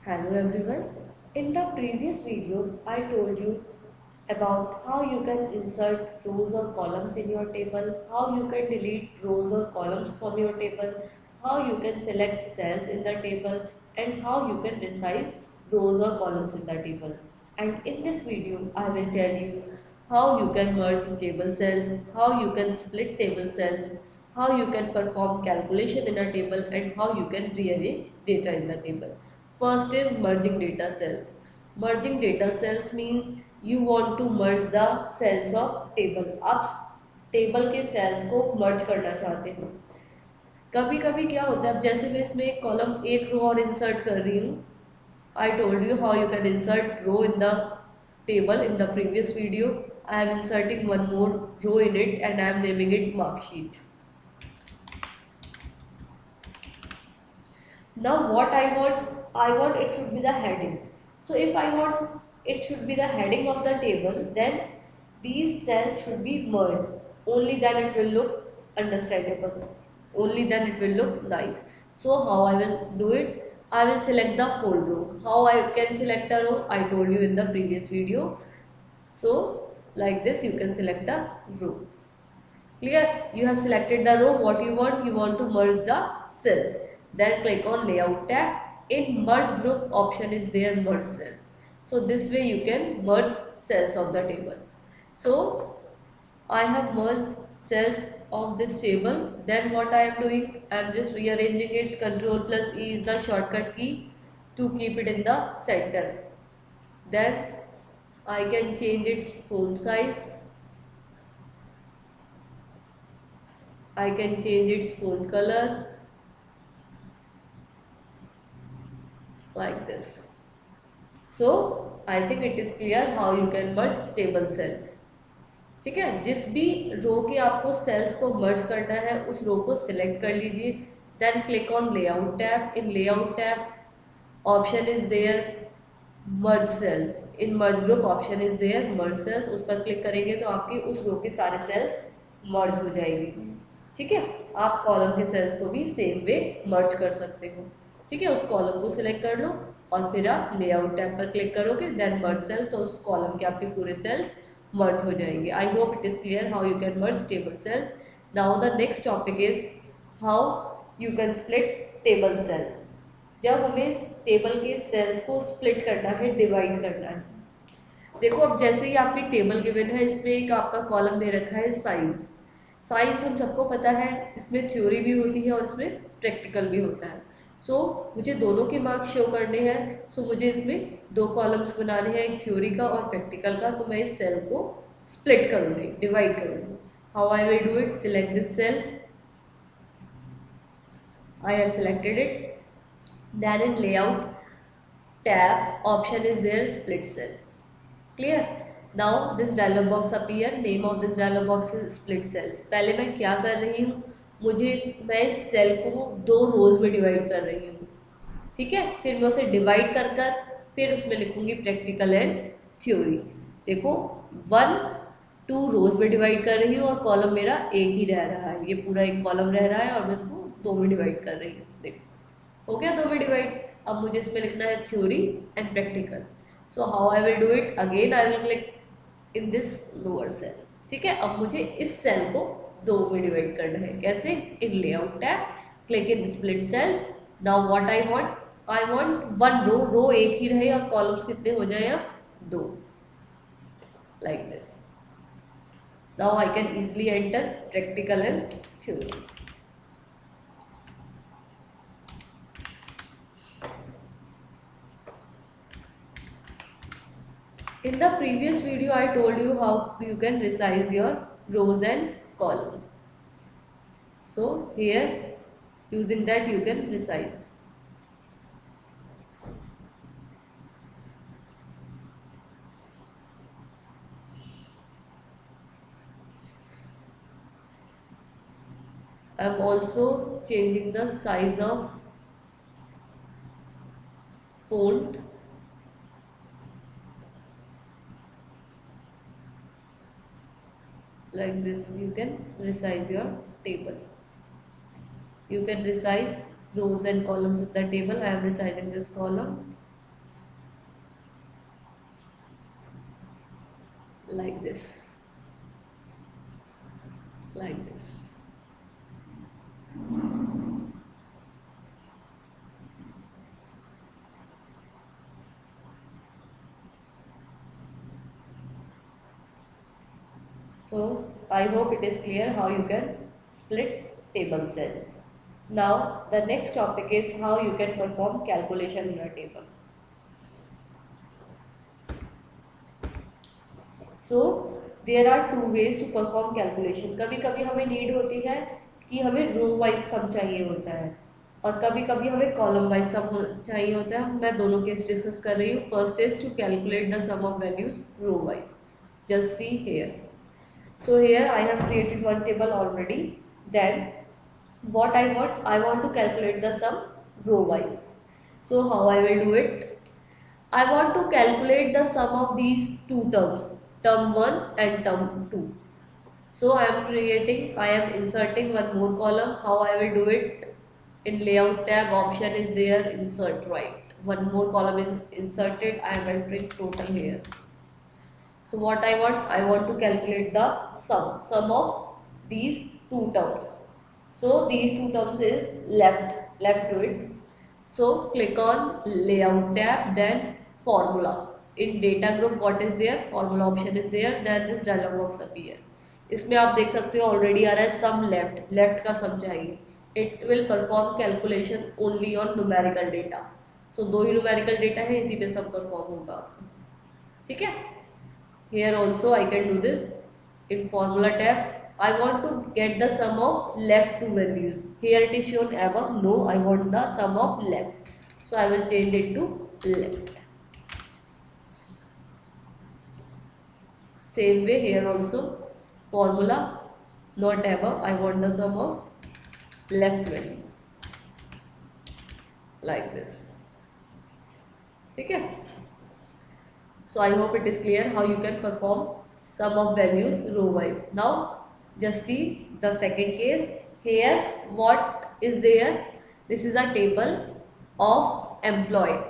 Hello everyone. In the previous video, I told you about how you can insert rows or columns in your table, how you can delete rows or columns from your table, how you can select cells in the table, and how you can resize rows or columns in the table. And in this video, I will tell you how you can merge table cells, how you can split table cells, how you can perform calculation in a table, and how you can rearrange data in the table. First is merging data cells. Merging data cells means you want to merge the cells of table. आप table के sales को मर्ज करना चाहते हो. कभी कभी क्या होता है, अब जैसे मैं इसमें एक कॉलम एक रो और इंसर्ट कर रही हूँ. I told you how you can insert row in the table in the previous video. I am inserting one more row in it and I am naming it mark sheet. Now what I want it should be the heading. So if I want it should be the heading of the table, then these cells should be merged. Only then it will look understandable. Only then it will look nice. So how I will do it? I will select the whole row. How I can select a row? I told you in the previous video. So like this you can select a row. Clear? You have selected the row. What you want? You want to merge the cells. Then click on layout tab. In merge group option is there, merge cells. So this way you can merge cells of the table. So I have merged cells of this table. Then what I am doing? I am just rearranging it. Ctrl plus E is the shortcut key to keep it in the center. Then I can change its font size. I can change its font color like this. So I think it is clear how you can merge table cells. ठीक है, जिस भी रो के आपको sales को मर्ज करना है उस रो को सिलेक्ट कर लीजिए. Then click on layout tab. In layout tab option is there merge cells. In merge group option is there merge cells. उस पर क्लिक करेंगे तो आपके उस रो के सारे सेल्स मर्ज हो जाएंगे. ठीक है, आप कॉलम के सेल्स को भी सेम वे मर्ज कर सकते हो. ठीक है, उस कॉलम को सिलेक्ट कर लो और फिर आप लेआउट टैब पर क्लिक करोगे. देन मर्ज सेल, तो उस कॉलम के आपके पूरे सेल्स मर्ज हो जाएंगे. I hope it is clear how you can merge table cells. Now the next topic is how you can split table cells. जब हमें टेबल के सेल्स को स्प्लिट करना है, डिवाइड करना है. देखो, अब जैसे ही आपकी टेबल गिवन है, इसमें एक आपका कॉलम दे रखा है साइंस. साइंस हम सबको पता है, इसमें थ्योरी भी होती है और इसमें प्रैक्टिकल भी होता है. सो मुझे दोनों के मार्क्स शो करने हैं. सो मुझे इसमें दो कॉलम्स बनाने हैं, एक थ्योरी का और प्रैक्टिकल का. तो मैं इस सेल को स्प्लिट करूंगी, डिवाइड करूंगी. How I will do it? Select this cell. I have selected it. Then in layout tab option is there split cells. Clear? Now this dialog box appear. Name of this dialog box is split cells. पहले मैं क्या कर रही हूँ, मैं इस cell को दो रोज में डिवाइड कर रही हूँ. ठीक है, फिर मैं उसे डिवाइड कर फिर उसमें लिखूंगी प्रैक्टिकल एंड थ्योरी. देखो, 1-2 रोज में डिवाइड कर रही हूँ और कॉलम मेरा एक ही रह रहा है. ये पूरा एक कॉलम रह रहा है और मैं इसको 2 में डिवाइड कर रही हूँ. देखो, हो गया 2 में डिवाइड. अब मुझे इसमें लिखना है theory and practical. So how I will do it? Again I will click in this lower cell. ठीक है, अब मुझे इस सेल को 2 में डिवाइड करना है. कैसे? In layout tab, click in split cells. Now what I want? I want 1 row एक ही रहे और कॉलम्स कितने हो जाए? 2. Like this. Now I can easily enter practical and theory. In the previous video, I told you how you can resize your rows and columns. So here, using that, you can resize. I am also changing the size of font. Like this, you can resize your table. You can resize rows and columns in the table. I am resizing this column. like this, like this. So I hope it is clear how you can split table cells. Now the next topic is how you can perform calculation in a table. So there are two ways to perform calculation. कभी कभी हमें need होती है कि हमें row wise सम चाहिए होता है और कभी कभी हमें कॉलम वाइज सम चाहिए होता है. मैं दोनों केस डिस्कस कर रही हूँ. First is to calculate the sum of values row wise. Just see here. So here I have created one table already. Then what I want to calculate the sum row wise. So how I will do it? I want to calculate the sum of these two terms, term 1 and term 2. So I am inserting one more column. How I will do it? In layout tab, option is there, insert right. One more column is inserted. I am entering total here. So what I want to calculate the sum of these two terms. So these two terms is left to it. So click on layout tab, then formula. In data group what is there? Formula option is there. Then this dialog box appear. इसमें आप देख सकते हो already आ रहा है सम left का sum चाहिए. It will perform calculation only on numerical data. So दो ही न्यूमेरिकल डेटा है, इसी पे सब परफॉर्म होगा. ठीक है. Here also I can do this. In formula tab, I want to get the sum of left two values. Here it is shown above. No, I want the sum of left. So I will change it to left. Same way here also. Formula not above. I want the sum of left values. Like this. Okay. So I hope it is clear how you can perform sum of values row wise. Now just see the second case. Here what is there? This is a table of employee.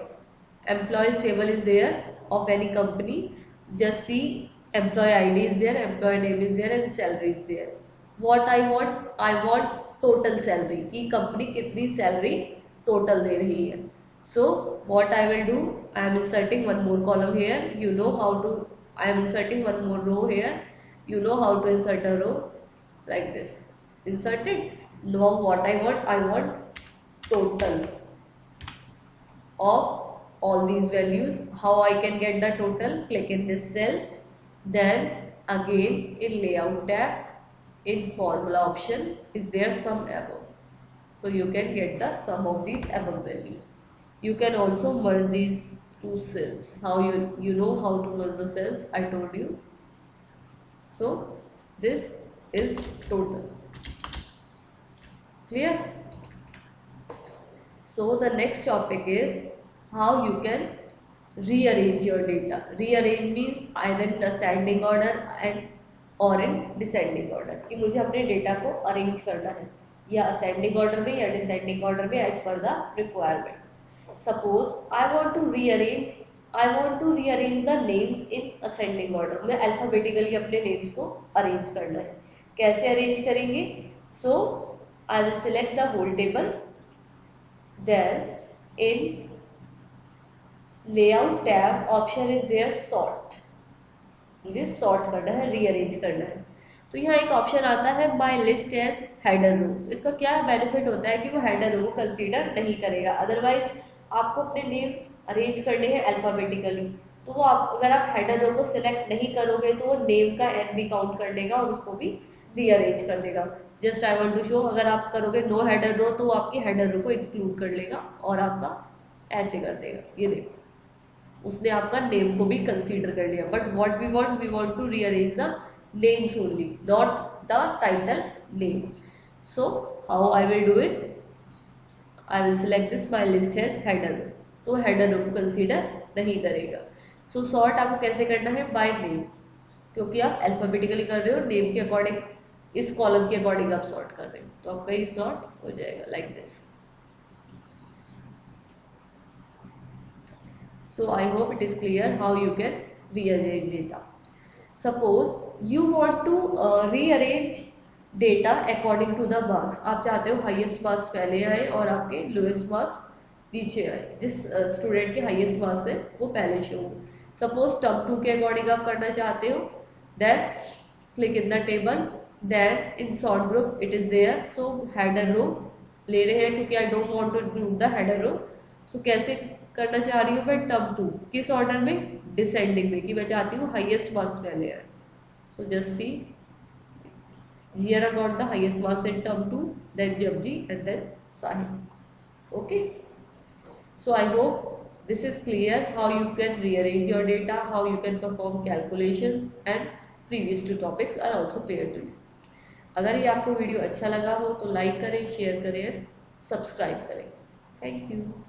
Employees table is there of any company. Just see employee ID is there, employee name is there and salary is there. What I want total salary. कि company कितनी salary total दे रही है. So what I will do? I am inserting one more column here. You know how to. I am inserting one more row here. You know how to insert a row like this. Inserted. Now what I want total of all these values. How I can get the total? Click in this cell. Then again in layout tab, in formula option is there sum above. So you can get the sum of these above values. You can also merge these two cells. How you know how to merge the cells? I told you. So this is total. Clear? So the next topic is how you can rearrange your data. Rearrange means either in ascending order and or in descending order. कि मुझे अपने data को arrange करना है या ascending order में या descending order में as per the requirement. Suppose I want to rearrange the names in ascending order. मैं alphabetically अपने names को arrange करना है. कैसे arrange करेंगे? So I will select the whole table. Then in layout tab option is there sort. मुझे sort करना है, rearrange करना है. तो यहाँ एक ऑप्शन आता है my list as header row. इसका क्या बेनिफिट होता है कि वो हेडर रो को कंसीडर नहीं करेगा. अदरवाइज आपको अपने नेम अरेंज करने हैं अल्फाबेटिकली, तो वो अगर आप हेडर रो को सिलेक्ट नहीं करोगे तो वो नेम का एन भी काउंट कर देगा और उसको भी रीअरेंज कर देगा. Just I want to show, अगर आप करोगे नो हेडर रो तो वो आपकी हेडर रो को इंक्लूड कर लेगा और आपका ऐसे कर देगा. ये देखो उसने आपका नेम को भी कंसीडर कर लिया. But what we want to rearrange the names only, not the title name. So how I will do it? I will select this my list as header. तो header को consider नहीं करेगा. So sort आपको कैसे करना है? By name, क्योंकि आप alphabetically कर रहे हो, name के according, इस column के according आप sort कर रहे हो, तो आपका ये sort हो जाएगा like this. So I hope it is clear how you can rearrange data. Suppose you want to rearrange data according to the marks, आप चाहते हो हाईएस्ट मार्क्स पहले आए और आपके लोएस्ट मार्क्स नीचे आए, जिस स्टूडेंट के हाईएस्ट मार्क्स है वो पहले शो हो। सपोज टर्म 2 के अकॉर्डिंग आप करना चाहते हो, then click in the table, then in sort group it is there, so header row ले रहे हैं क्योंकि I don't want to include the header row. So कैसे करना चाह रही हूँ मैं टर्म 2 किस ऑर्डर में, डिसेंडिंग में, कि मैं चाहती हूँ हाईएस्ट मार्क्स पहले आए। So just see Jira got the highest marks in term 2, then Jabji and then Sahib. Okay. So I hope this is clear how you can rearrange your data, how you can perform calculations, and previous two topics are also clear to you. अगर ये आपको video अच्छा लगा हो तो like करें, share करें, subscribe करें। Thank you.